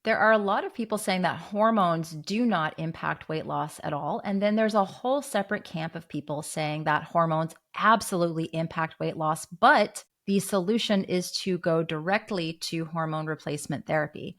There are a lot of people saying that hormones do not impact weight loss at all. And then there's a whole separate camp of people saying that hormones absolutely impact weight loss, but the solution is to go directly to hormone replacement therapy.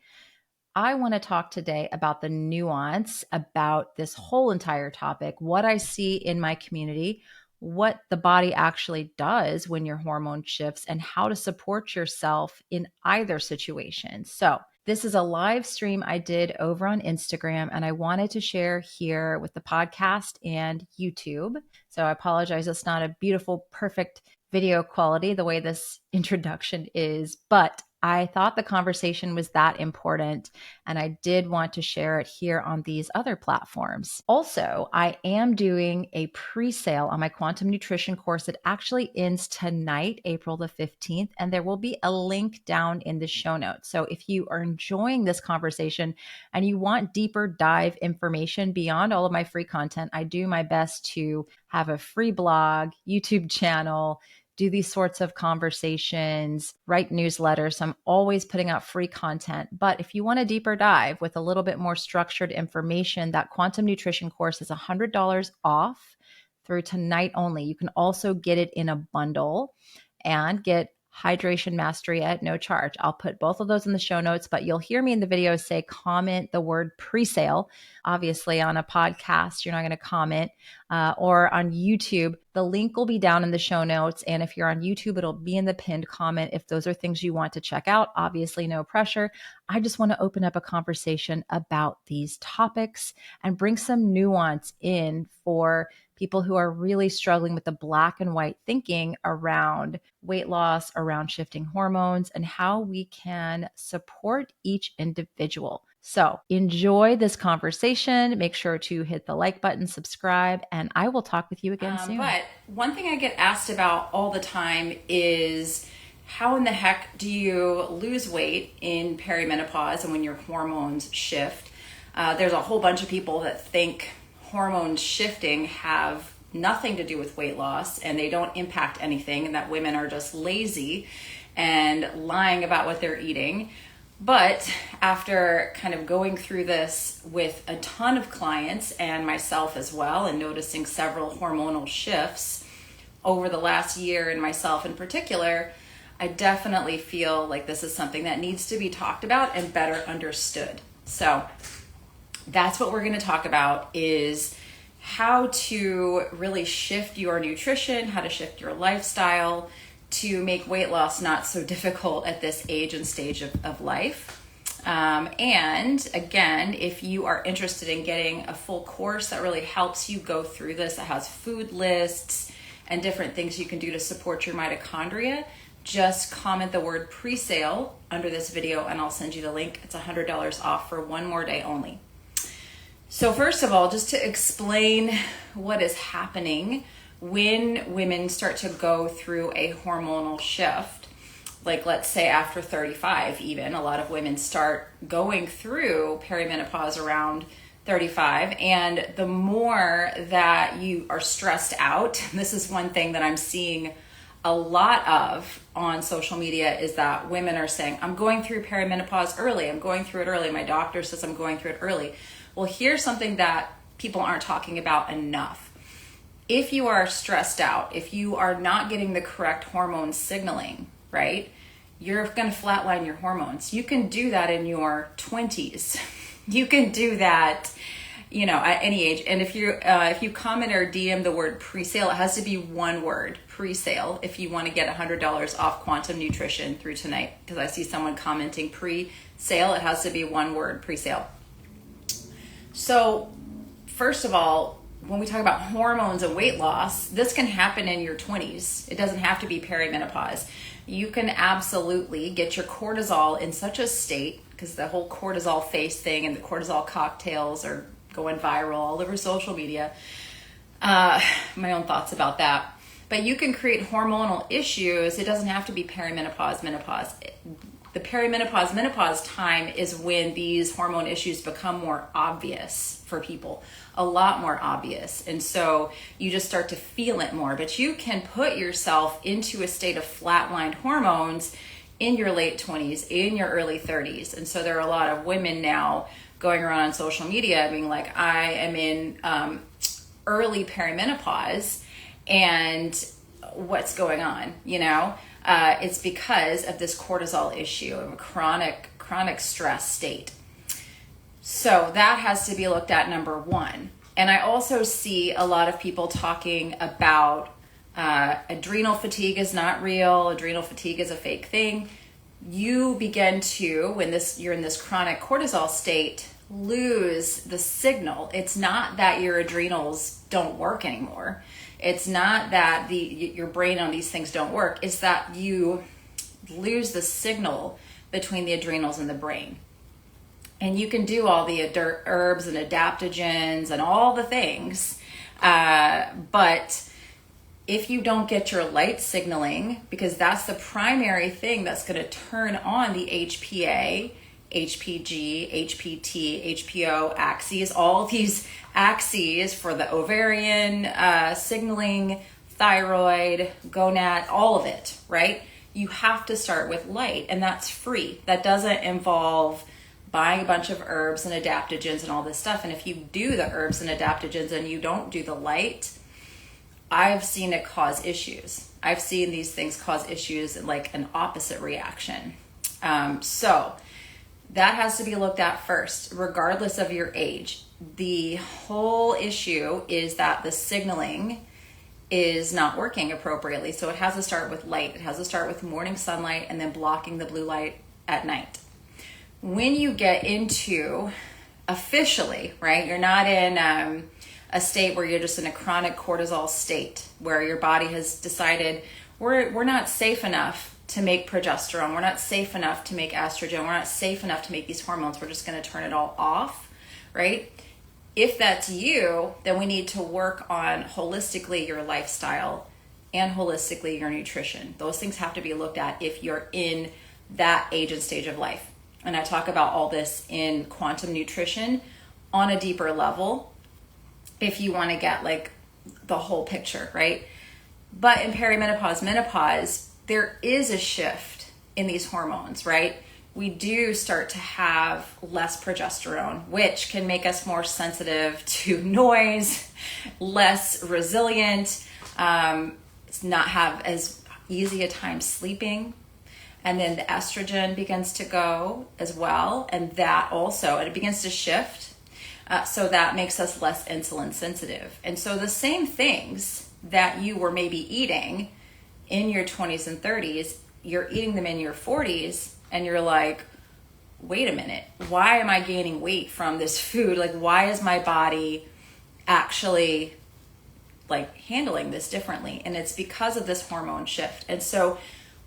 I want to talk today about the nuance about this whole entire topic, what I see in my community, what the body actually does when your hormone shifts, and how to support yourself in either situation. So, this is a live stream I did over on Instagram, and I wanted to share here with the podcast and YouTube. So, I apologize, it's not a beautiful, perfect video quality the way this introduction is, but I thought the conversation was that important, and I did want to share it here on these other platforms. Also, I am doing a pre-sale on my quantum nutrition course. It actually ends tonight, April the 15th, and there will be a link down in the show notes. So if you are enjoying this conversation and you want deeper dive information beyond all of my free content, I do my best to have a free blog, YouTube channel, do these sorts of conversations, write newsletters. So I'm always putting out free content. But if you want a deeper dive with a little bit more structured information, that quantum nutrition course is $100 off through tonight only. You can also get it in a bundle and get Hydration Mastery at no charge. I'll put both of those in the show notes, but you'll hear me in the video say comment the word pre-sale. Obviously, on a podcast, you're not going to comment, or on YouTube, the link will be down in the show notes. And if you're on YouTube, it'll be in the pinned comment if those are things you want to check out. Obviously, no pressure. I just want to open up a conversation about these topics and bring some nuance in for people who are really struggling with the black and white thinking around weight loss, around shifting hormones, and how we can support each individual. So enjoy this conversation. Make sure to hit the like button, subscribe, and I will talk with you again soon. But one thing I get asked about all the time is, how in the heck do you lose weight in perimenopause and when your hormones shift? There's a whole bunch of people that think hormones shifting have nothing to do with weight loss and they don't impact anything, and that women are just lazy and lying about what they're eating. But after kind of going through this with a ton of clients and myself as well, and noticing several hormonal shifts over the last year, and myself in particular, I definitely feel like this is something that needs to be talked about and better understood. So that's what we're going to talk about, is how to really shift your nutrition, how to shift your lifestyle to make weight loss not so difficult at this age and stage of life. And again, if you are interested in getting a full course that really helps you go through this, that has food lists and different things you can do to support your mitochondria, just comment the word pre-sale under this video and I'll send you the link. It's $100 off for one more day only. So first of all, just to explain what is happening when women start to go through a hormonal shift, like let's say after 35 even, a lot of women start going through perimenopause around 35. And the more that you are stressed out, this is one thing that I'm seeing a lot of on social media, is that women are saying, I'm going through perimenopause early, I'm going through it early, my doctor says I'm going through it early. Well, here's something that people aren't talking about enough. If you are stressed out, if you are not getting the correct hormone signaling, right, you're going to flatline your hormones. You can do that in your 20s. You can do that, at any age. And if you comment or DM the word pre-sale, it has to be one word, pre-sale, if you want to get $100 off quantum nutrition through tonight. Because I see someone commenting pre-sale, it has to be one word, pre-sale. So first of all, when we talk about hormones and weight loss, this can happen in your 20s. It doesn't have to be perimenopause. You can absolutely get your cortisol in such a state, because the whole cortisol face thing and the cortisol cocktails are going viral all over social media. My own thoughts about that. But you can create hormonal issues. It doesn't have to be perimenopause, menopause. The perimenopause, menopause time is when these hormone issues become more obvious for people, a lot more obvious. And so you just start to feel it more. But you can put yourself into a state of flatlined hormones in your late 20s, in your early 30s. And so there are a lot of women now going around on social media being like, I am in early perimenopause, and what's going on, it's because of this cortisol issue of a chronic stress state. So that has to be looked at, number one. And I also see a lot of people talking about adrenal fatigue is not real, adrenal fatigue is a fake thing. You begin to, when you're in this chronic cortisol state, lose the signal. It's not that your adrenals don't work anymore. It's not that your brain on these things don't work. It's that you lose the signal between the adrenals and the brain. And you can do all the herbs and adaptogens and all the things, but if you don't get your light signaling, because that's the primary thing that's going to turn on the HPA, HPG, HPT, HPO axes, all these axes for the ovarian signaling, thyroid, gonad, all of it, right? You have to start with light, and that's free. That doesn't involve buying a bunch of herbs and adaptogens and all this stuff. And if you do the herbs and adaptogens and you don't do the light, I've seen it cause issues. I've seen these things cause issues like an opposite reaction. So that has to be looked at first, regardless of your age. The whole issue is that the signaling is not working appropriately. So it has to start with light. It has to start with morning sunlight and then blocking the blue light at night. When you get into officially, right, you're not in a state where you're just in a chronic cortisol state where your body has decided we're not safe enough to make progesterone, we're not safe enough to make estrogen, we're not safe enough to make these hormones, we're just going to turn it all off, right? If that's you, then we need to work on holistically your lifestyle and holistically your nutrition. Those things have to be looked at if you're in that age and stage of life. And I talk about all this in quantum nutrition on a deeper level if you want to get like the whole picture, right? But in perimenopause, menopause, there is a shift in these hormones, right? We do start to have less progesterone, which can make us more sensitive to noise, less resilient, not have as easy a time sleeping. And then the estrogen begins to go as well. And that also, and it begins to shift. So that makes us less insulin sensitive. And so the same things that you were maybe eating in your 20s and 30s, you're eating them in your 40s, and you're like, wait a minute, why am I gaining weight from this food? Like, why is my body actually like handling this differently? And it's because of this hormone shift. And so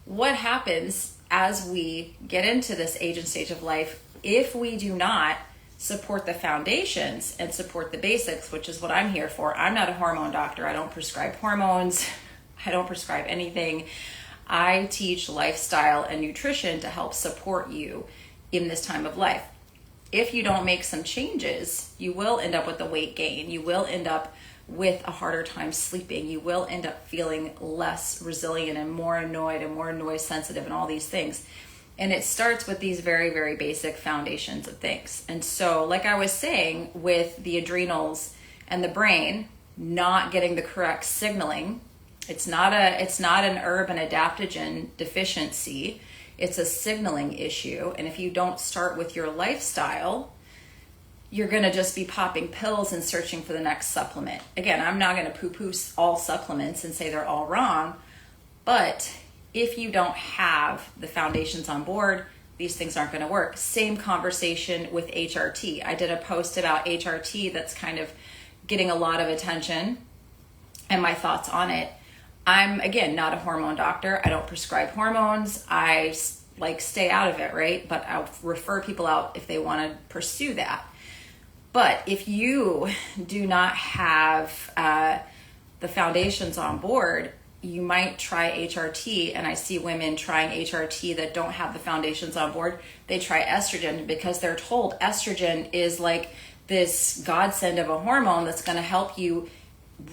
what happens as we get into this age and stage of life, if we do not support the foundations and support the basics, which is what I'm here for. I'm not a hormone doctor. I don't prescribe hormones. I don't prescribe anything. I teach lifestyle and nutrition to help support you in this time of life. If you don't make some changes, you will end up with a weight gain. You will end up with a harder time sleeping. You will end up feeling less resilient and more annoyed and more noise sensitive and all these things. And it starts with these very, very basic foundations of things. And so, like I was saying, with the adrenals and the brain not getting the correct signaling, it's not an herb and adaptogen deficiency. It's a signaling issue. And if you don't start with your lifestyle, you're going to just be popping pills and searching for the next supplement. Again, I'm not going to poo-poo all supplements and say they're all wrong, but if you don't have the foundations on board, these things aren't going to work. Same conversation with HRT. I did a post about HRT that's kind of getting a lot of attention and my thoughts on it. I'm, again, not a hormone doctor. I don't prescribe hormones. I stay out of it, right? But I'll refer people out if they want to pursue that. But if you do not have the foundations on board, you might try HRT, and I see women trying HRT that don't have the foundations on board. They try estrogen because they're told estrogen is like this godsend of a hormone that's going to help you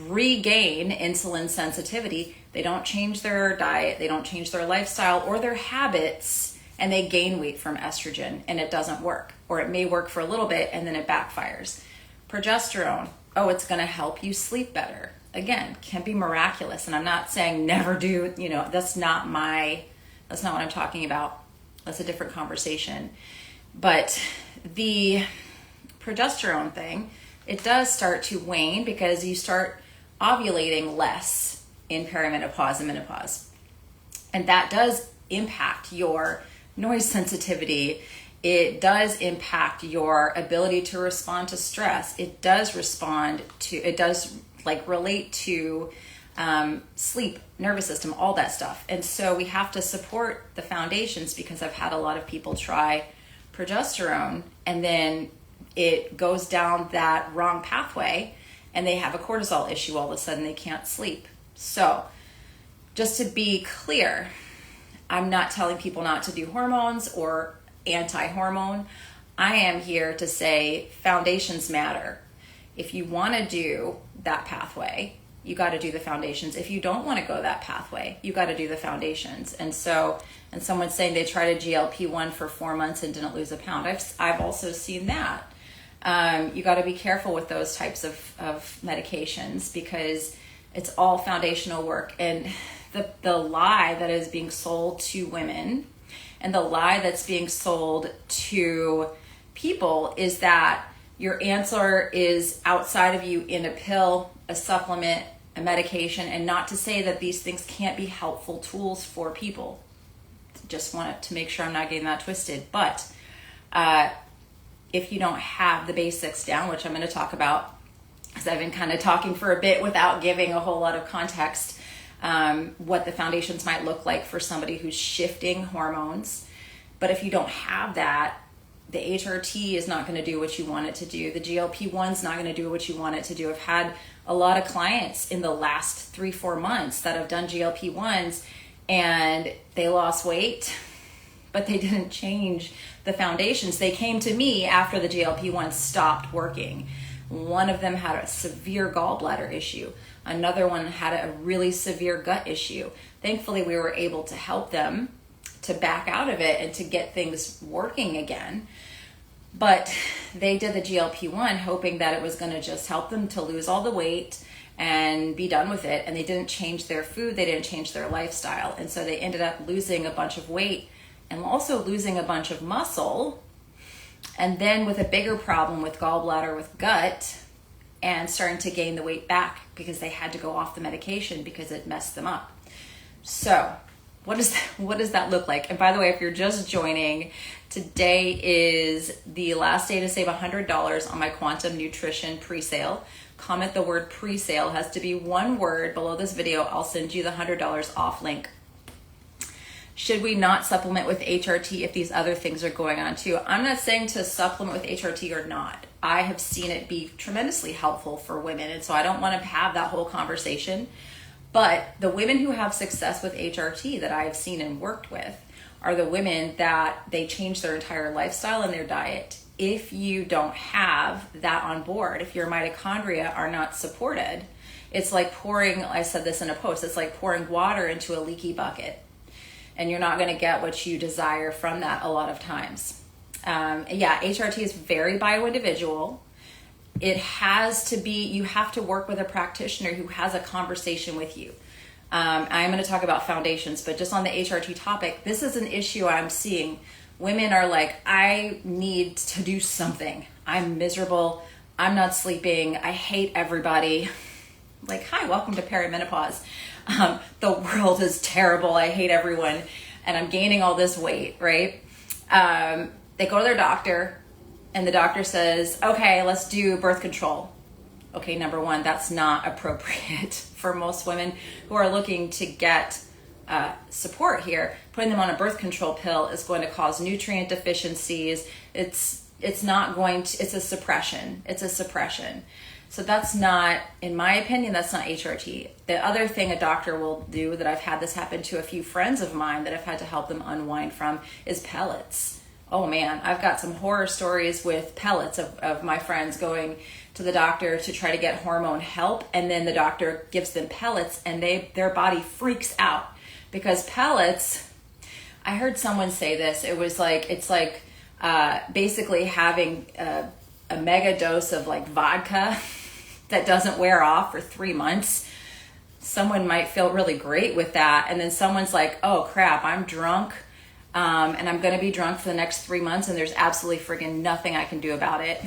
regain insulin sensitivity. They don't change their diet, they don't change their lifestyle or their habits, and they gain weight from estrogen and it doesn't work. Or it may work for a little bit and then it backfires. Progesterone, oh, it's going to help you sleep better. Again, can be miraculous. And I'm not saying never do, that's not what I'm talking about. That's a different conversation. But the progesterone thing, it does start to wane because you start ovulating less in perimenopause and menopause. And that does impact your noise sensitivity. It does impact your ability to respond to stress. It does relate to sleep, nervous system, all that stuff. And so we have to support the foundations, because I've had a lot of people try progesterone and then it goes down that wrong pathway and they have a cortisol issue. All of a sudden they can't sleep. So just to be clear, I'm not telling people not to do hormones or anti-hormone. I am here to say foundations matter. If you want to do that pathway, you got to do the foundations. If you don't want to go that pathway, you got to do the foundations. And someone's saying they tried a GLP-1 for 4 months and didn't lose a pound. I've also seen that. You got to be careful with those types of medications, because it's all foundational work. And the lie that is being sold to women and the lie that's being sold to people is that your answer is outside of you in a pill, a supplement, a medication, and not to say that these things can't be helpful tools for people. Just wanted to make sure I'm not getting that twisted. But if you don't have the basics down, which I'm going to talk about, because I've been kind of talking for a bit without giving a whole lot of context, what the foundations might look like for somebody who's shifting hormones. But if you don't have that, the HRT is not going to do what you want it to do. The GLP-1 is not going to do what you want it to do. I've had a lot of clients in the last 3-4 months that have done GLP-1s and they lost weight, but they didn't change the foundations. They came to me after the GLP-1 stopped working. One of them had a severe gallbladder issue. Another one had a really severe gut issue. Thankfully, we were able to help them to back out of it and to get things working again. But they did the GLP-1 hoping that it was going to just help them to lose all the weight and be done with it. And they didn't change their food. They didn't change their lifestyle. And so they ended up losing a bunch of weight and also losing a bunch of muscle. And then with a bigger problem with gallbladder, with gut, and starting to gain the weight back because they had to go off the medication because it messed them up. So what does that look like? And by the way, if you're just joining, today is the last day to save $100 on my Quantum Nutrition pre-sale. Comment the word pre-sale. It has to be one word below this video. I'll send you the $100 off link. Should we not supplement with HRT if these other things are going on too? I'm not saying to supplement with HRT or not. I have seen it be tremendously helpful for women, and so I don't want to have that whole conversation. But the women who have success with HRT that I've seen and worked with are the women that they change their entire lifestyle and their diet. If you don't have that on board, if your mitochondria are not supported, it's like pouring, I said this in a post, it's like pouring water into a leaky bucket. And you're not going to get what you desire from that a lot of times. HRT is very bio-individual. It has to be, you have to work with a practitioner who has a conversation with you. I'm going to talk about foundations, but just on the HRT topic, this is an issue I'm seeing. Women are like, I need to do something. I'm miserable. I'm not sleeping. I hate everybody. Like, hi, welcome to perimenopause. The world is terrible. I hate everyone. And I'm gaining all this weight, right? They go to their doctor and the doctor says, okay, let's do birth control. Okay, number one, that's not appropriate for most women who are looking to get support here. Putting them on a birth control pill is going to cause nutrient deficiencies. It's not going to, it's a suppression. It's a suppression. So that's not, in my opinion, that's not HRT. The other thing a doctor will do, that I've had this happen to a few friends of mine that I've had to help them unwind from, is pellets. Oh man, I've got some horror stories with pellets of my friends going to the doctor to try to get hormone help, and then the doctor gives them pellets and their body freaks out because pellets, I heard someone say this, it's like basically having a mega dose of like vodka that doesn't wear off for 3 months. Someone might feel really great with that, and then someone's like, oh crap, I'm drunk, and I'm going to be drunk for the next 3 months, and there's absolutely friggin' nothing I can do about it.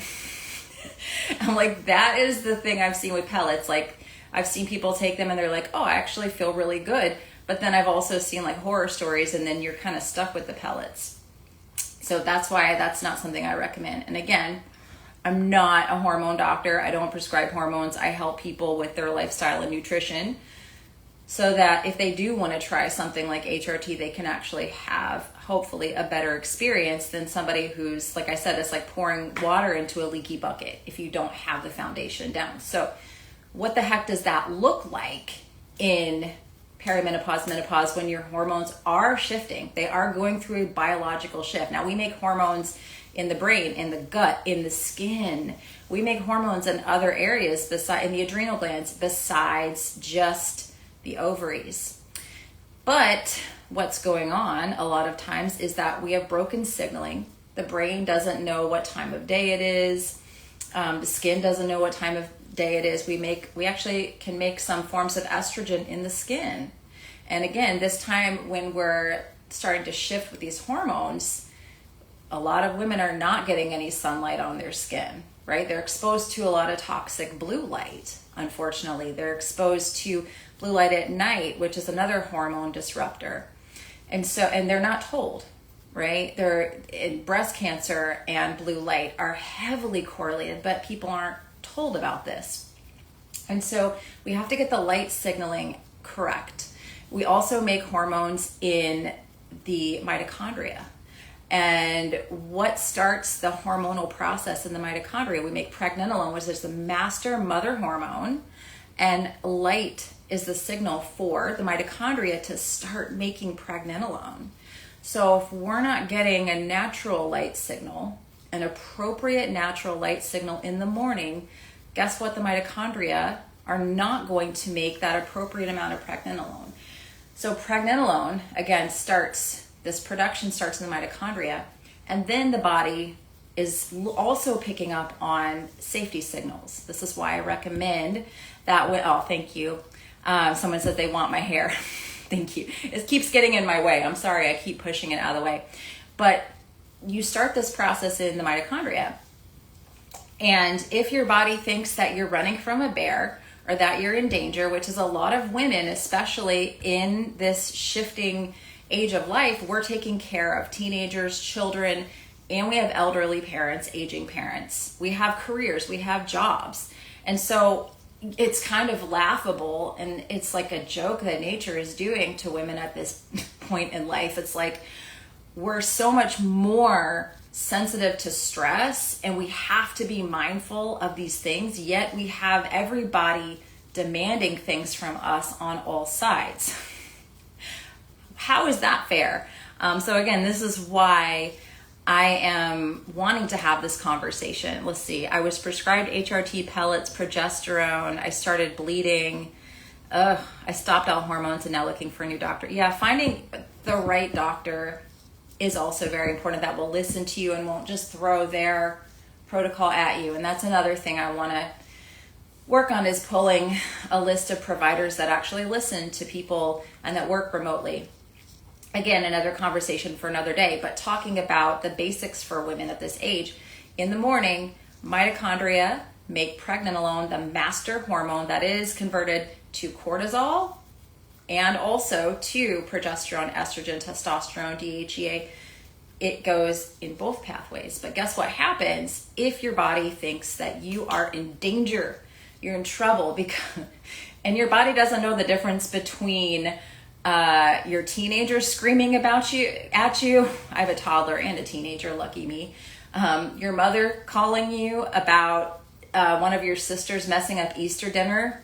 I'm like, that is the thing I've seen with pellets. Like, I've seen people take them and they're like, oh, I actually feel really good. But then I've also seen like horror stories, and then you're kind of stuck with the pellets. So that's why that's not something I recommend. And again, I'm not a hormone doctor. I don't prescribe hormones. I help people with their lifestyle and nutrition so that if they do want to try something like HRT, they can actually have, hopefully, a better experience than somebody who's, like I said, it's like pouring water into a leaky bucket if you don't have the foundation down. So what the heck does that look like in perimenopause, menopause, when your hormones are shifting? They are going through a biological shift. Now, we make hormones in the brain, in the gut, in the skin. We make hormones in other areas in the adrenal glands besides just the ovaries. But what's going on a lot of times is that we have broken signaling. The brain doesn't know what time of day it is. The skin doesn't know what time of day it is. We actually can make some forms of estrogen in the skin. And again, this time when we're starting to shift with these hormones, a lot of women are not getting any sunlight on their skin, right? They're exposed to a lot of toxic blue light, unfortunately. They're exposed to blue light at night, which is another hormone disruptor. And they're not told, right? Breast cancer and blue light are heavily correlated, but people aren't told about this. And so we have to get the light signaling correct. We also make hormones in the mitochondria. And what starts the hormonal process in the mitochondria? We make pregnenolone, which is the master mother hormone, and light is the signal for the mitochondria to start making pregnenolone. So if we're not getting a natural light signal, an appropriate natural light signal in the morning, guess what? The mitochondria are not going to make that appropriate amount of pregnenolone. So pregnenolone, again, this production starts in the mitochondria, and then the body is also picking up on safety signals. This is why I recommend that. Oh, thank you. Someone said they want my hair. Thank you. It keeps getting in my way. I'm sorry, I keep pushing it out of the way. But you start this process in the mitochondria. And if your body thinks that you're running from a bear or that you're in danger, which is a lot of women, especially in this shifting age of life, we're taking care of teenagers, children, and we have elderly parents, aging parents. We have careers, we have jobs. And so it's kind of laughable, and it's like a joke that nature is doing to women at this point in life. It's like we're so much more sensitive to stress, and we have to be mindful of these things, yet we have everybody demanding things from us on all sides. How is that fair? So again, this is why I am wanting to have this conversation. Let's see. I was prescribed HRT pellets, progesterone. I started bleeding. I stopped all hormones and now looking for a new doctor. Yeah, finding the right doctor is also very important, that will listen to you and won't just throw their protocol at you. And that's another thing I want to work on, is pulling a list of providers that actually listen to people and that work remotely. Again, another conversation for another day, but talking about the basics for women at this age. In the morning, mitochondria make pregnenolone, the master hormone that is converted to cortisol and also to progesterone, estrogen, testosterone, DHEA. It goes in both pathways. But guess what happens if your body thinks that you are in danger, you're in trouble, and your body doesn't know the difference between your teenager screaming at you. I have a toddler and a teenager, lucky me. Your mother calling you about one of your sisters messing up Easter dinner.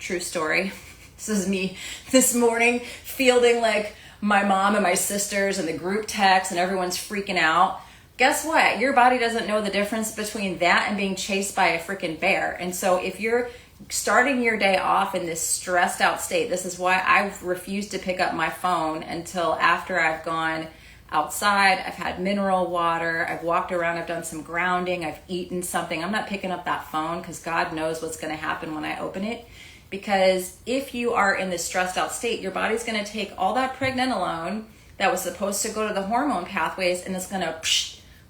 True story. This is me this morning fielding like my mom and my sisters and the group text, and everyone's freaking out. guess what? Your body doesn't know the difference between that and being chased by a freaking bear. And so if you're starting your day off in this stressed out state, this is why I refuse to pick up my phone until after I've gone outside, I've had mineral water, I've walked around, I've done some grounding, I've eaten something. I'm not picking up that phone because God knows what's going to happen when I open it. Because if you are in this stressed out state, your body's going to take all that pregnenolone that was supposed to go to the hormone pathways and it's going to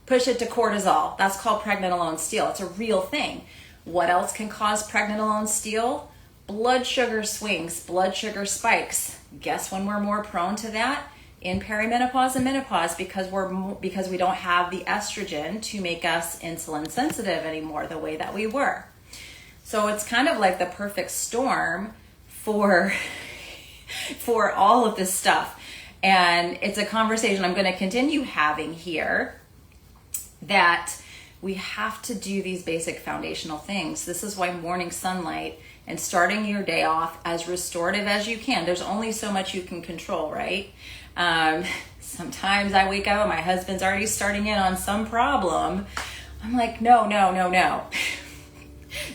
push it to cortisol. That's called pregnenolone steal. It's a real thing. What else can cause pregnenolone steal? Blood sugar swings, blood sugar spikes. Guess when we're more prone to that? In perimenopause and menopause, because we don't have the estrogen to make us insulin sensitive anymore the way that we were. So it's kind of like the perfect storm for all of this stuff. And it's a conversation I'm going to continue having here, that we have to do these basic foundational things. This is why morning sunlight and starting your day off as restorative as you can. There's only so much you can control, right? Sometimes I wake up and my husband's already starting in on some problem. I'm like, no.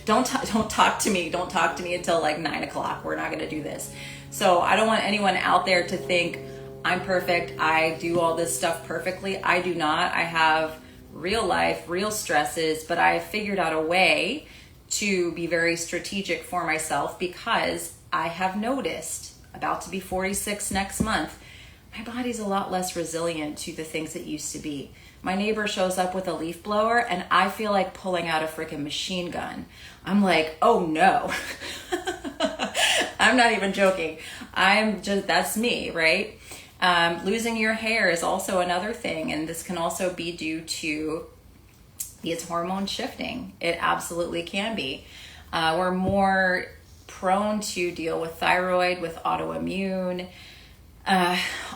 Don't talk to me. Don't talk to me until like 9 o'clock. We're not going to do this. So I don't want anyone out there to think I'm perfect. I do all this stuff perfectly. I do not. I have real life, real stresses, but I have figured out a way to be very strategic for myself because I have noticed, about to be 46 next month, my body's a lot less resilient to the things it used to be. My neighbor shows up with a leaf blower and I feel like pulling out a freaking machine gun. I'm like, oh no. I'm not even joking. That's me, right? Losing your hair is also another thing, and this can also be due to its hormone shifting. It absolutely can be. We're more prone to deal with thyroid, with autoimmune.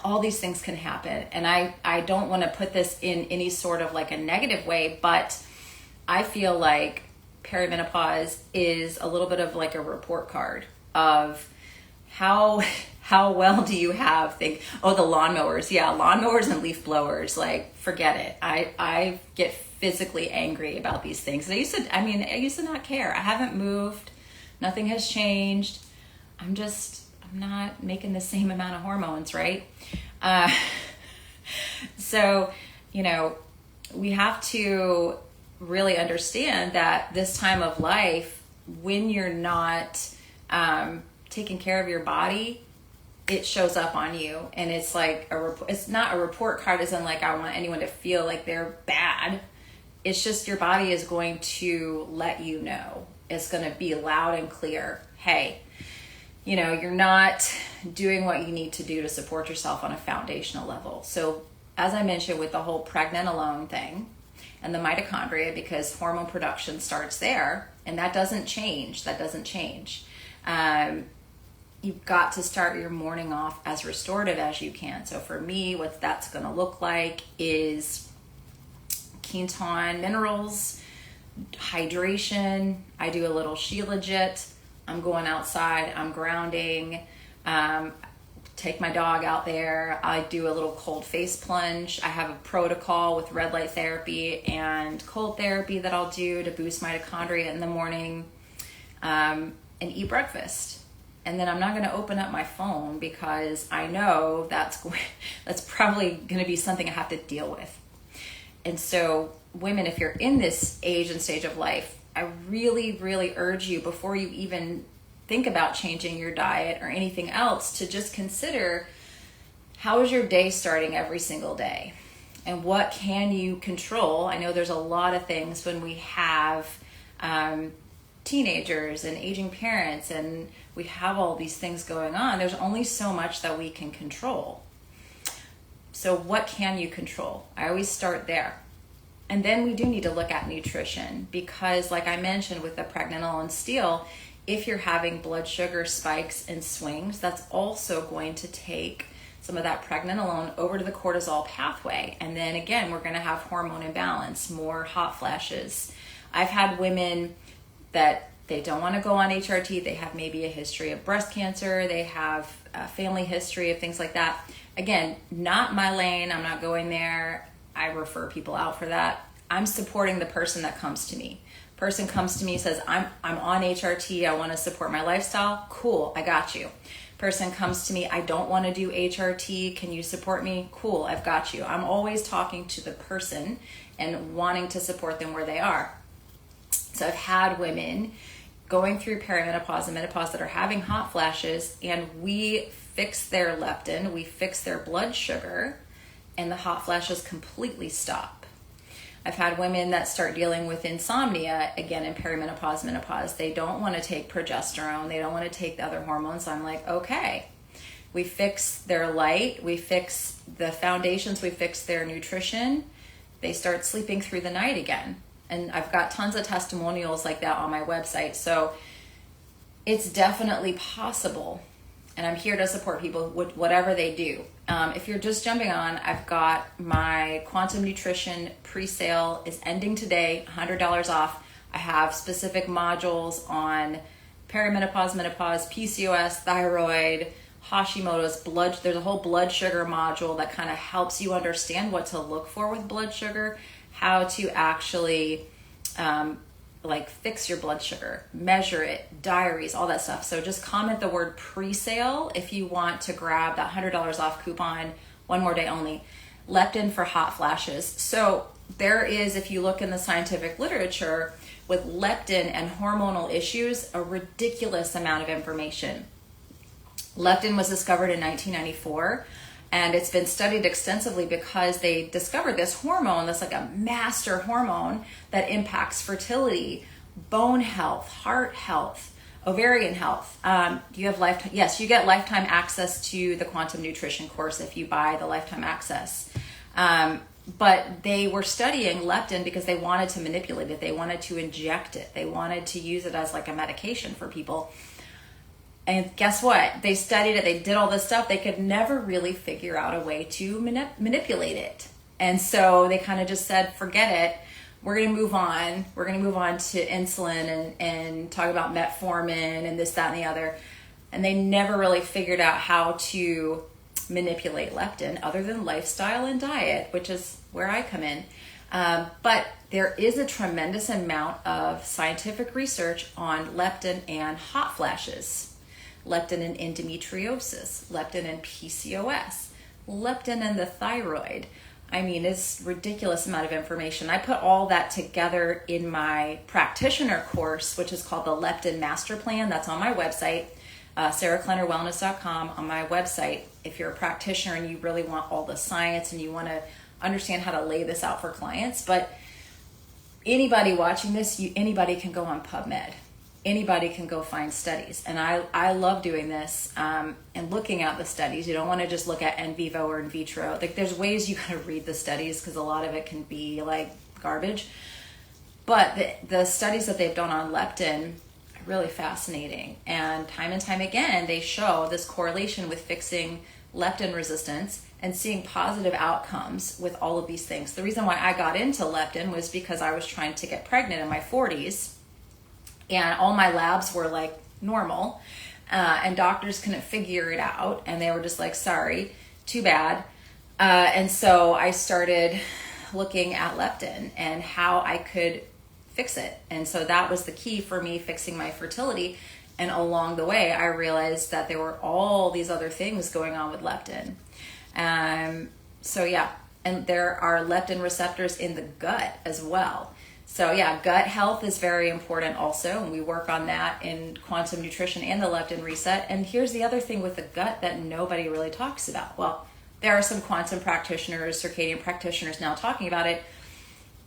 All these things can happen. And I don't want to put this in any sort of like a negative way, but I feel like perimenopause is a little bit of like a report card of how well do you have the lawnmowers. Yeah, lawnmowers and leaf blowers, like forget it. I get physically angry about these things. I used to not care. I haven't moved. Nothing has changed. I'm not making the same amount of hormones, right? So, we have to really understand that this time of life, when you're not taking care of your body, it shows up on you. And it's like it's not a report card as in like I want anyone to feel like they're bad. It's just your body is going to let you know. It's going to be loud and clear. Hey, you're not doing what you need to do to support yourself on a foundational level. So as I mentioned with the whole pregnenolone thing and the mitochondria, because hormone production starts there, and that doesn't change. You've got to start your morning off as restorative as you can. So for me, what that's going to look like is ketone minerals, hydration. I do a little Shilajit. I'm going outside, I'm grounding, take my dog out there. I do a little cold face plunge. I have a protocol with red light therapy and cold therapy that I'll do to boost mitochondria in the morning, and eat breakfast. And then I'm not going to open up my phone because I know that's probably going to be something I have to deal with. And so women, if you're in this age and stage of life, I really, really urge you, before you even think about changing your diet or anything else, to just consider, how is your day starting every single day? And what can you control? I know there's a lot of things when we have teenagers and aging parents and we have all these things going on. There's only so much that we can control. So what can you control? I always start there. And then we do need to look at nutrition because, like I mentioned with the pregnenolone steal, if you're having blood sugar spikes and swings, that's also going to take some of that pregnenolone over to the cortisol pathway. And then again, we're going to have hormone imbalance, more hot flashes. I've had women that they don't want to go on HRT. They have maybe a history of breast cancer. They have a family history of things like that. Again, not my lane. I'm not going there. I refer people out for that. I'm supporting the person that comes to me. Person comes to me, says, I'm on HRT, I want to support my lifestyle. Cool, I got you. Person comes to me, I don't want to do HRT, can you support me? Cool, I've got you. I'm always talking to the person and wanting to support them where they are. So I've had women going through perimenopause and menopause that are having hot flashes, and we fix their leptin, we fix their blood sugar, and the hot flashes completely stop. I've had women that start dealing with insomnia, again, in perimenopause, menopause. They don't want to take progesterone. They don't want to take the other hormones. I'm like, okay. We fix their light. We fix the foundations. We fix their nutrition. They start sleeping through the night again. And I've got tons of testimonials like that on my website. So it's definitely possible. And I'm here to support people with whatever they do. If you're just jumping on, I've got my Quantum Nutrition pre-sale is ending today, $100 off. I have specific modules on perimenopause, menopause, PCOS, thyroid, Hashimoto's, blood. There's a whole blood sugar module that kind of helps you understand what to look for with blood sugar, how to actually fix your blood sugar, measure it, diaries, all that stuff. So just comment the word pre-sale if you want to grab that $100 off coupon, one more day only. Leptin for hot flashes. So there is, if you look in the scientific literature, with leptin and hormonal issues, a ridiculous amount of information. Leptin was discovered in 1994. And it's been studied extensively because they discovered this hormone that's like a master hormone that impacts fertility, bone health, heart health, ovarian health. You have lifetime, yes, you get lifetime access to the Quantum Nutrition course if you buy the lifetime access. But they were studying leptin because they wanted to manipulate it. They wanted to inject it. They wanted to use it as like a medication for people. And guess what? They studied it. They did all this stuff. They could never really figure out a way to manipulate it. And so they kind of just said, forget it. We're going to move on. We're going to move on to insulin and talk about metformin and this, that, and the other. And they never really figured out how to manipulate leptin other than lifestyle and diet, which is where I come in. But there is a tremendous amount of scientific research on leptin and hot flashes. Leptin in endometriosis, leptin in PCOS, leptin in the thyroid. I mean, it's a ridiculous amount of information. I put all that together in my practitioner course, which is called the Leptin Master Plan. That's on my website, sarahkleinerwellness.com, on my website. If you're a practitioner and you really want all the science and you want to understand how to lay this out for clients, but anybody watching this, anybody can go on PubMed. Anybody can go find studies. And I love doing this and looking at the studies. You don't want to just look at in vivo or in vitro. Like, there's ways you gotta read the studies because a lot of it can be like garbage. But the studies that they've done on leptin are really fascinating. And time again, they show this correlation with fixing leptin resistance and seeing positive outcomes with all of these things. The reason why I got into leptin was because I was trying to get pregnant in my 40s. And all my labs were like normal, and doctors couldn't figure it out. And they were just like, sorry, too bad. And so I started looking at leptin and how I could fix it. And so that was the key for me fixing my fertility. And along the way, I realized that there were all these other things going on with leptin. So yeah, and there are leptin receptors in the gut as well. So yeah, gut health is very important also, and we work on that in Quantum Nutrition and the Leptin Reset. And here's the other thing with the gut that nobody really talks about. Well, there are some quantum practitioners, circadian practitioners now talking about it,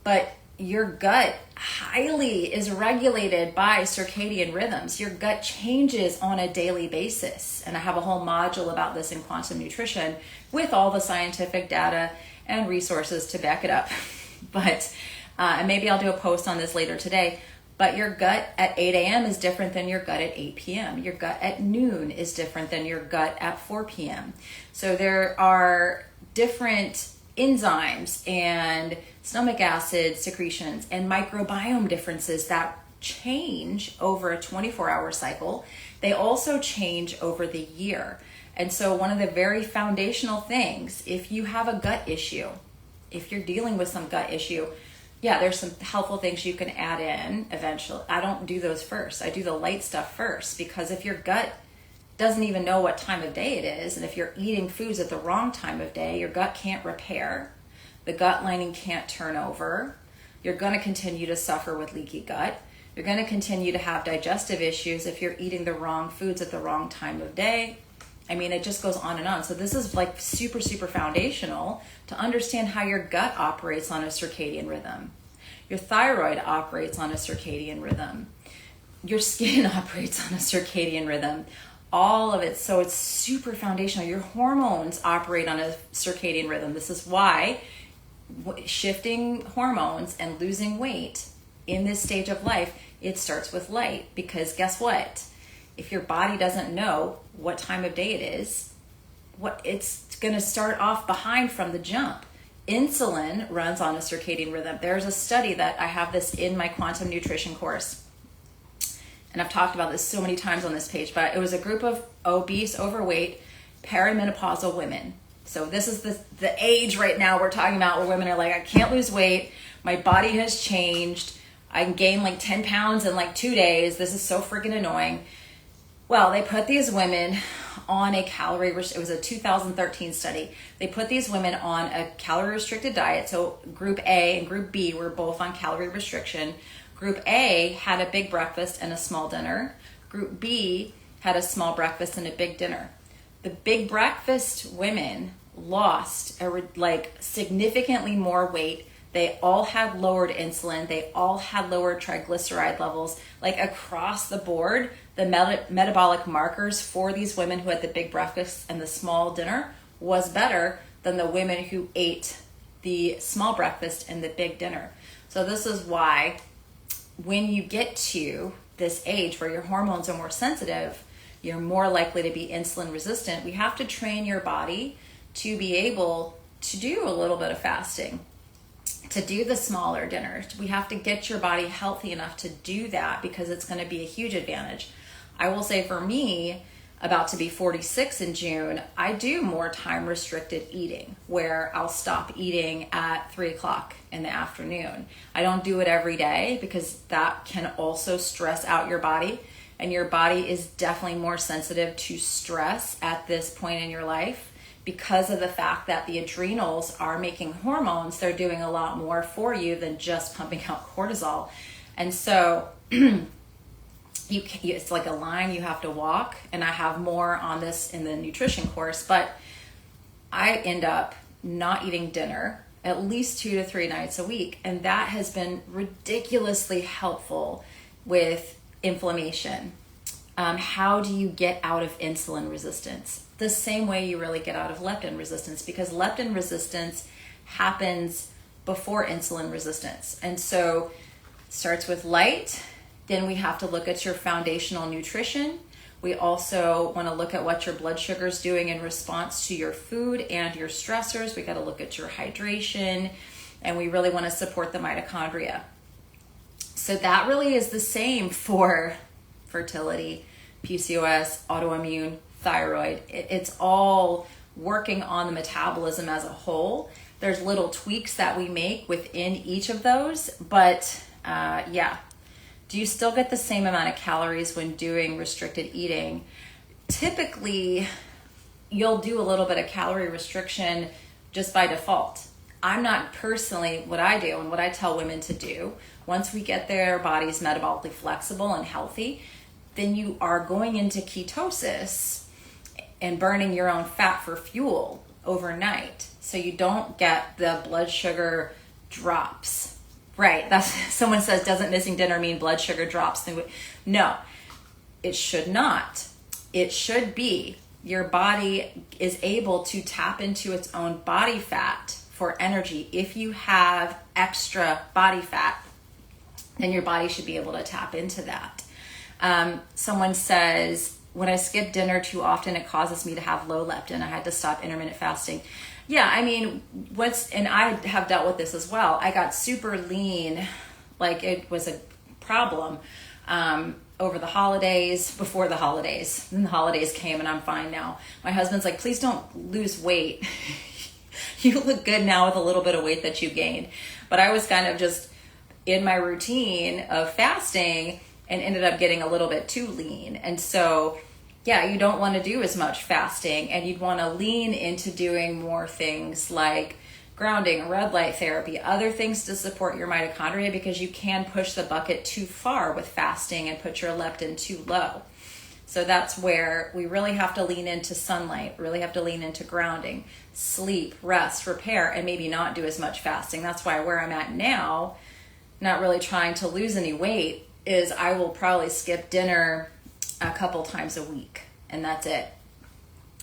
but your gut highly is regulated by circadian rhythms. Your gut changes on a daily basis. And I have a whole module about this in Quantum Nutrition with all the scientific data and resources to back it up. But and maybe I'll do a post on this later today, but your gut at 8 a.m. is different than your gut at 8 p.m. Your gut at noon is different than your gut at 4 p.m. So there are different enzymes and stomach acid secretions and microbiome differences that change over a 24-hour cycle. They also change over the year. And so one of the very foundational things, if you have a gut issue, if you're dealing with some gut issue, yeah, there's some helpful things you can add in eventually. I don't do those first. I do the light stuff first, because if your gut doesn't even know what time of day it is, and if you're eating foods at the wrong time of day, your gut can't repair, the gut lining can't turn over, you're going to continue to suffer with leaky gut. You're going to continue to have digestive issues if you're eating the wrong foods at the wrong time of day. I mean, it just goes on and on. So this is like super, super foundational to understand how your gut operates on a circadian rhythm. Your thyroid operates on a circadian rhythm. Your skin operates on a circadian rhythm. All of it. So it's super foundational. Your hormones operate on a circadian rhythm. This is why shifting hormones and losing weight in this stage of life, it starts with light. Because guess what? If your body doesn't know what time of day it is, it's going to start off behind from the jump. Insulin runs on a circadian rhythm. There's a study that I have this in my quantum nutrition course, and I've talked about this so many times on this page, but it was a group of obese, overweight, perimenopausal women. So this is the age right now we're talking about where women are like, I can't lose weight. My body has changed. I can gain like 10 pounds in like 2 days. This is so freaking annoying. Well, they put these women on a it was a 2013 study. They put these women on a calorie restricted diet. So group A and group B were both on calorie restriction. Group A had a big breakfast and a small dinner. Group B had a small breakfast and a big dinner. The big breakfast women lost like significantly more weight. They all had lowered insulin. They all had lower triglyceride levels. Like across the board, the metabolic markers for these women who had the big breakfast and the small dinner was better than the women who ate the small breakfast and the big dinner. So this is why when you get to this age where your hormones are more sensitive, you're more likely to be insulin resistant. We have to train your body to be able to do a little bit of fasting, to do the smaller dinners. We have to get your body healthy enough to do that, because it's going to be a huge advantage. I will say for me, about to be 46 in June, I do more time restricted eating, where I'll stop eating at 3 o'clock in the afternoon. I don't do it every day, because that can also stress out your body, and your body is definitely more sensitive to stress at this point in your life, because of the fact that the adrenals are making hormones. They're doing a lot more for you than just pumping out cortisol. And so it's like a line you have to walk, and I have more on this in the nutrition course, but I end up not eating dinner at least 2 to 3 nights a week, and that has been ridiculously helpful with inflammation. How do you get out of insulin resistance? The same way you really get out of leptin resistance, because leptin resistance happens before insulin resistance. And so it starts with light. Then we have to look at your foundational nutrition. We also want to look at what your blood sugar is doing in response to your food and your stressors. We got to look at your hydration, and we really want to support the mitochondria. So that really is the same for fertility, PCOS, autoimmune, thyroid. It's all working on the metabolism as a whole. There's little tweaks that we make within each of those, but yeah. Do you still get the same amount of calories when doing restricted eating? Typically, you'll do a little bit of calorie restriction just by default. I'm not personally, what I do and what I tell women to do, once we get their bodies metabolically flexible and healthy, then you are going into ketosis and burning your own fat for fuel overnight. So you don't get the blood sugar drops. Right, that's someone says, doesn't missing dinner mean blood sugar drops? No, it should not. It should be your body is able to tap into its own body fat for energy. If you have extra body fat, then your body should be able to tap into that. Someone says, when I skip dinner too often, it causes me to have low leptin. I had to stop intermittent fasting. Yeah, I mean, and I have dealt with this as well. I got super lean, like it was a problem over the holidays, before the holidays. Then the holidays came and I'm fine now. My husband's like, please don't lose weight. You look good now with a little bit of weight that you gained. But I was kind of just in my routine of fasting and ended up getting a little bit too lean. And so, yeah, you don't want to do as much fasting, and you'd want to lean into doing more things like grounding, red light therapy, other things to support your mitochondria, because you can push the bucket too far with fasting and put your leptin too low. So that's where we really have to lean into sunlight, really have to lean into grounding, sleep, rest, repair, and maybe not do as much fasting. That's why where I'm at now, not really trying to lose any weight, is I will probably skip dinner a couple times a week, and that's it.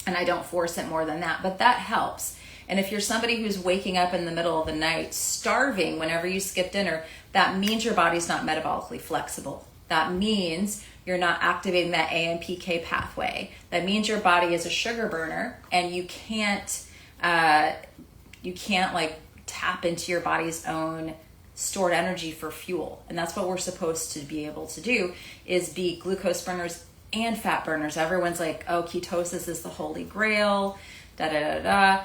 And I don't force it more than that, but that helps. And if you're somebody who's waking up in the middle of the night starving whenever you skip dinner, that means your body's not metabolically flexible. That means you're not activating that AMPK pathway. That means your body is a sugar burner, and you can't like tap into your body's own stored energy for fuel. And that's what we're supposed to be able to do, is be glucose burners and fat burners. Everyone's like, oh, ketosis is the holy grail, da da da da.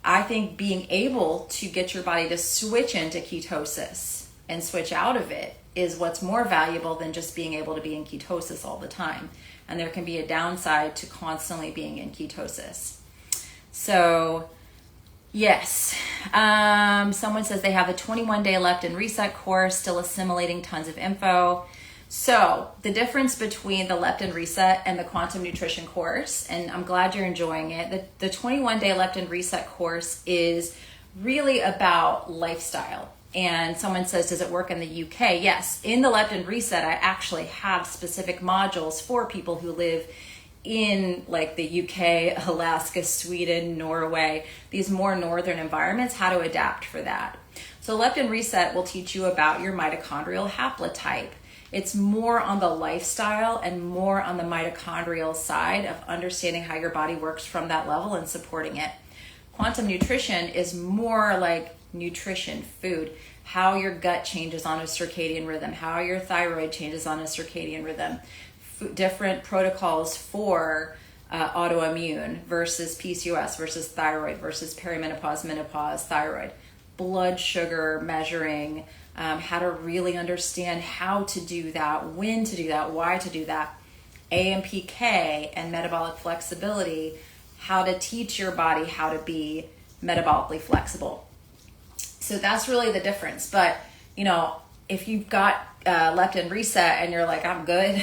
I think being able to get your body to switch into ketosis and switch out of it is what's more valuable than just being able to be in ketosis all the time. And there can be a downside to constantly being in ketosis. So yes, someone says they have a 21-day leptin reset course, still assimilating tons of info. So the difference between the leptin reset and the quantum nutrition course, and I'm glad you're enjoying it, the 21-day leptin reset course is really about lifestyle. And someone says, does it work in the UK? Yes, in the leptin reset, I actually have specific modules for people who live in like the UK, Alaska, Sweden, Norway, these more northern environments, how to adapt for that. So leptin reset will teach you about your mitochondrial haplotype. It's more on the lifestyle and more on the mitochondrial side of understanding how your body works from that level and supporting it. Quantum nutrition is more like nutrition, food, how your gut changes on a circadian rhythm, how your thyroid changes on a circadian rhythm, different protocols for autoimmune versus PCOS versus thyroid versus perimenopause, menopause, thyroid, blood sugar measuring, how to really understand how to do that, when to do that, why to do that, AMPK and metabolic flexibility, how to teach your body how to be metabolically flexible. So that's really the difference. But, you know, if you've got leptin reset and you're like, I'm good,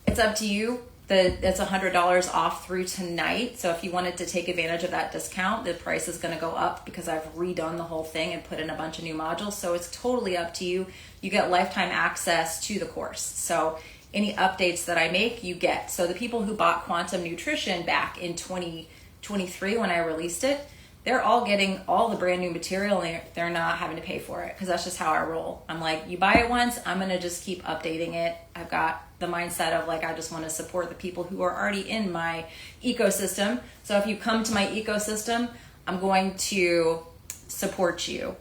it's up to you. It's $100 off through tonight. So if you wanted to take advantage of that discount, the price is going to go up because I've redone the whole thing and put in a bunch of new modules. So it's totally up to you. You get lifetime access to the course. So any updates that I make, you get. So the people who bought Quantum Nutrition back in 2023 when I released it, they're all getting all the brand new material and they're not having to pay for it, because that's just how I roll. I'm like, you buy it once, I'm going to just keep updating it. I've got the mindset of like, I just want to support the people who are already in my ecosystem. So if you come to my ecosystem, I'm going to support you.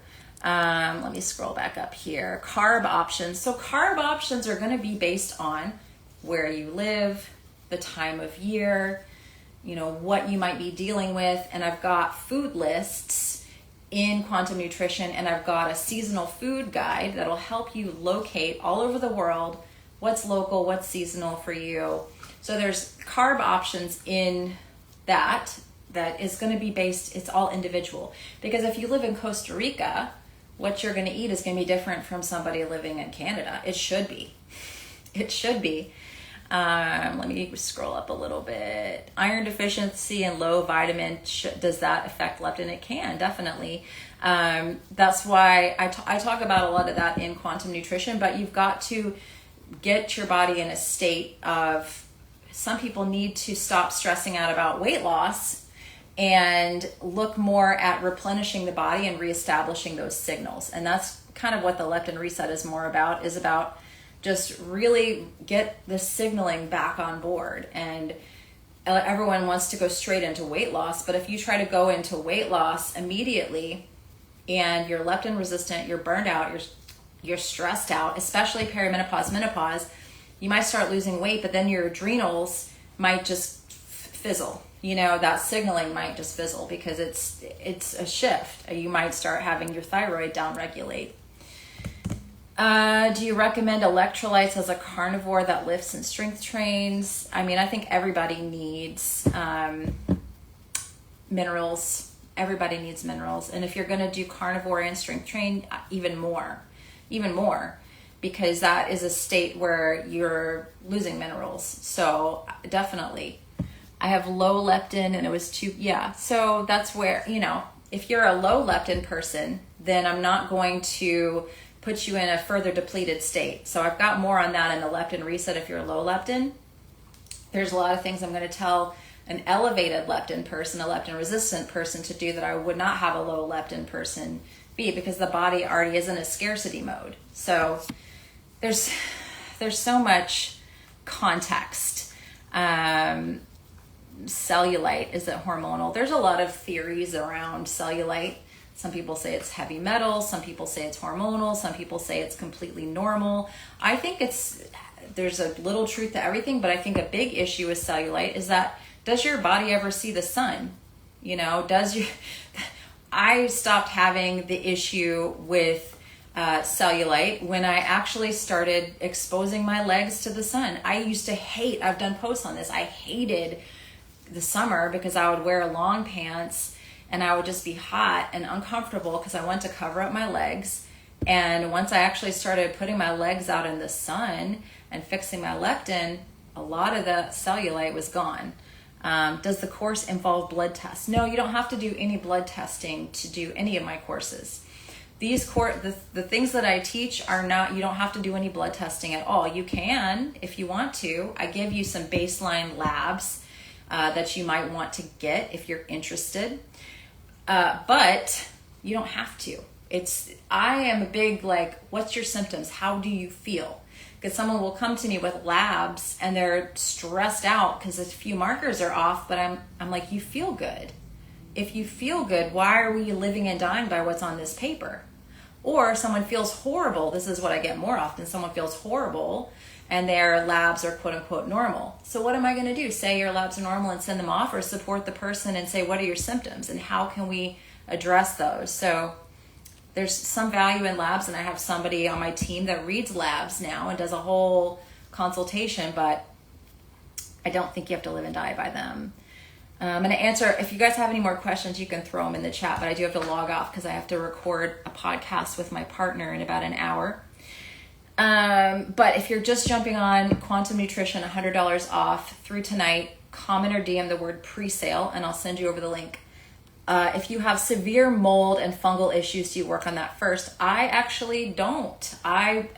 Let me scroll back up here. Carb options. So carb options are going to be based on where you live, the time of year, you know, what you might be dealing with. And I've got food lists in Quantum Nutrition, and I've got a seasonal food guide that'll help you locate all over the world what's local, what's seasonal for you. So there's carb options in that is going to be based, it's all individual. Because if you live in Costa Rica, what you're going to eat is going to be different from somebody living in Canada. It should be. It should be. Let me scroll up a little bit. Iron deficiency and low vitamin, does that affect leptin? It can, definitely. That's why I talk about a lot of that in Quantum Nutrition, but you've got to get your body in a state of, some people need to stop stressing out about weight loss and look more at replenishing the body and reestablishing those signals. And that's kind of what the leptin reset is more about, is about just really get the signaling back on board. And everyone wants to go straight into weight loss, but if you try to go into weight loss immediately and you're leptin resistant, you're burned out, you're stressed out, especially perimenopause, menopause, you might start losing weight, but then your adrenals might just fizzle. that signaling might just fizzle because it's a shift. You might start having your thyroid downregulate. Do you recommend electrolytes as a carnivore that lifts and strength trains? I mean, I think everybody needs minerals. Everybody needs minerals. And if you're going to do carnivore and strength train, even more, because that is a state where you're losing minerals. So definitely. I have low leptin and it was so that's where, if you're a low leptin person, then I'm not going to put you in a further depleted state. So I've got more on that in the leptin reset. If you're low leptin, there's a lot of things I'm going to tell an elevated leptin person, a leptin resistant person to do that I would not have a low leptin person be, because the body already is in a scarcity mode. So there's so much context. Cellulite, is it hormonal? There's a lot of theories around cellulite. Some people say it's heavy metal, some people say it's hormonal, some people say it's completely normal. I think there's a little truth to everything, but I think a big issue with cellulite is that, does your body ever see the sun? I stopped having the issue with cellulite when I actually started exposing my legs to the sun. I used to I've done posts on this, I hated the summer because I would wear long pants and I would just be hot and uncomfortable because I wanted to cover up my legs. And once I actually started putting my legs out in the sun and fixing my leptin, a lot of the cellulite was gone. Does the course involve blood tests? No, you don't have to do any blood testing to do any of my courses. The things that I teach are not, you don't have to do any blood testing at all. You can if you want to. I give you some baseline labs that you might want to get if you're interested. But you don't have to. I am a big, what's your symptoms? How do you feel? Because someone will come to me with labs and they're stressed out because a few markers are off, but I'm like, you feel good. If you feel good, why are we living and dying by what's on this paper? Or someone feels horrible. This is what I get more often. Someone feels horrible and their labs are quote unquote normal. So what am I going to do? Say your labs are normal and send them off, or support the person and say, what are your symptoms and how can we address those? So there's some value in labs, and I have somebody on my team that reads labs now and does a whole consultation, but I don't think you have to live and die by them. I'm going to answer, if you guys have any more questions, you can throw them in the chat, but I do have to log off because I have to record a podcast with my partner in about an hour. But if you're just jumping on Quantum Nutrition, $100 off through tonight, comment or DM the word pre-sale and I'll send you over the link. If you have severe mold and fungal issues, do you work on that first? I actually don't. I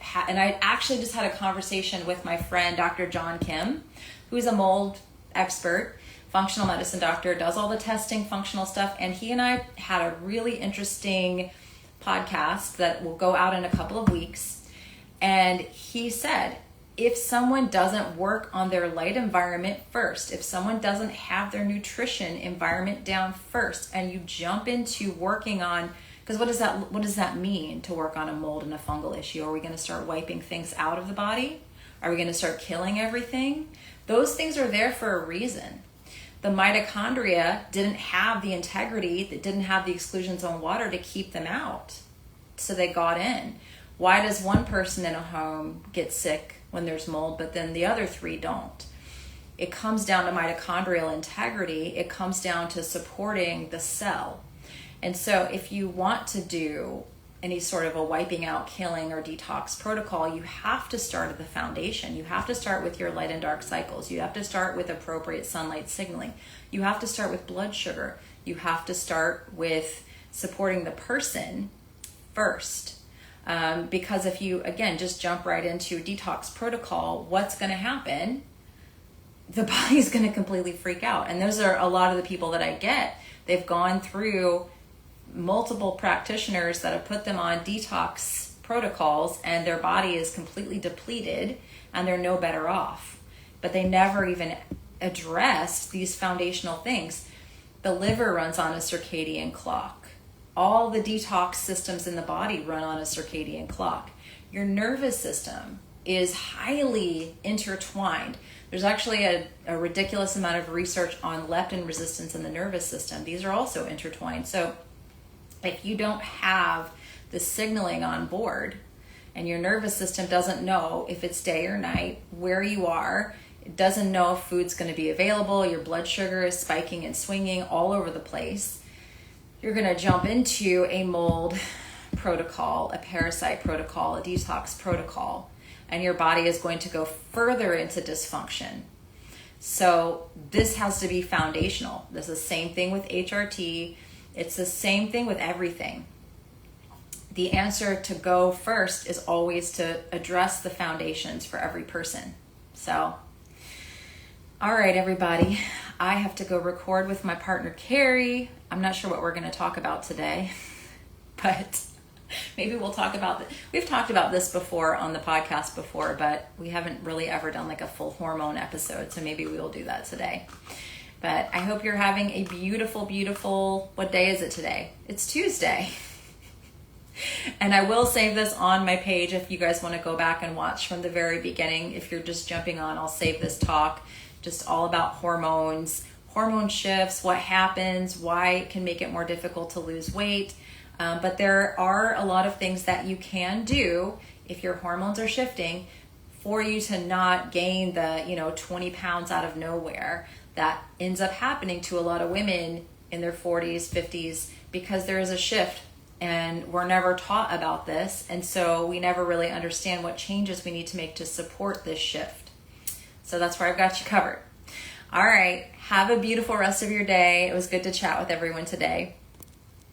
actually just had a conversation with my friend, Dr. John Kim, who's a mold expert, functional medicine doctor, does all the testing, functional stuff. And he and I had a really interesting podcast that will go out in a couple of weeks. And he said, if someone doesn't work on their light environment first, if someone doesn't have their nutrition environment down first, and you jump into working on, because what does that mean to work on a mold and a fungal issue? Are we going to start wiping things out of the body? Are we going to start killing everything? Those things are there for a reason. The mitochondria didn't have the integrity, that didn't have the exclusion zone water to keep them out. So they got in. Why does one person in a home get sick when there's mold, but then the other three don't? It comes down to mitochondrial integrity. It comes down to supporting the cell. And so if you want to do any sort of a wiping out, killing, or detox protocol, you have to start at the foundation. You have to start with your light and dark cycles. You have to start with appropriate sunlight signaling. You have to start with blood sugar. You have to start with supporting the person first. Because if you, again, just jump right into detox protocol, what's going to happen? The body's going to completely freak out. And those are a lot of the people that I get. They've gone through multiple practitioners that have put them on detox protocols and their body is completely depleted and they're no better off. But they never even addressed these foundational things. The liver runs on a circadian clock. All the detox systems in the body run on a circadian clock. Your nervous system is highly intertwined. There's actually a ridiculous amount of research on leptin resistance in the nervous system. These are also intertwined. So if you don't have the signaling on board and your nervous system doesn't know if it's day or night, where you are, it doesn't know if food's going to be available, your blood sugar is spiking and swinging all over the place, you're going to jump into a mold protocol, a parasite protocol, a detox protocol, and your body is going to go further into dysfunction. So this has to be foundational. This is the same thing with HRT. It's the same thing with everything. The answer to go first is always to address the foundations for every person. So, all right, everybody. I have to go record with my partner, Carrie. I'm not sure what we're going to talk about today, but maybe we'll talk about it. We've talked about this before on the podcast before, but we haven't really ever done like a full hormone episode. So maybe we will do that today. But I hope you're having a beautiful, beautiful, what day is it today? It's Tuesday. And I will save this on my page if you guys want to go back and watch from the very beginning. If you're just jumping on, I'll save this talk, just all about hormones, hormone shifts, what happens, why it can make it more difficult to lose weight. But there are a lot of things that you can do if your hormones are shifting for you to not gain the 20 pounds out of nowhere that ends up happening to a lot of women in their 40s, 50s, because there is a shift and we're never taught about this. And so we never really understand what changes we need to make to support this shift. So that's where I've got you covered. All right. Have a beautiful rest of your day. It was good to chat with everyone today.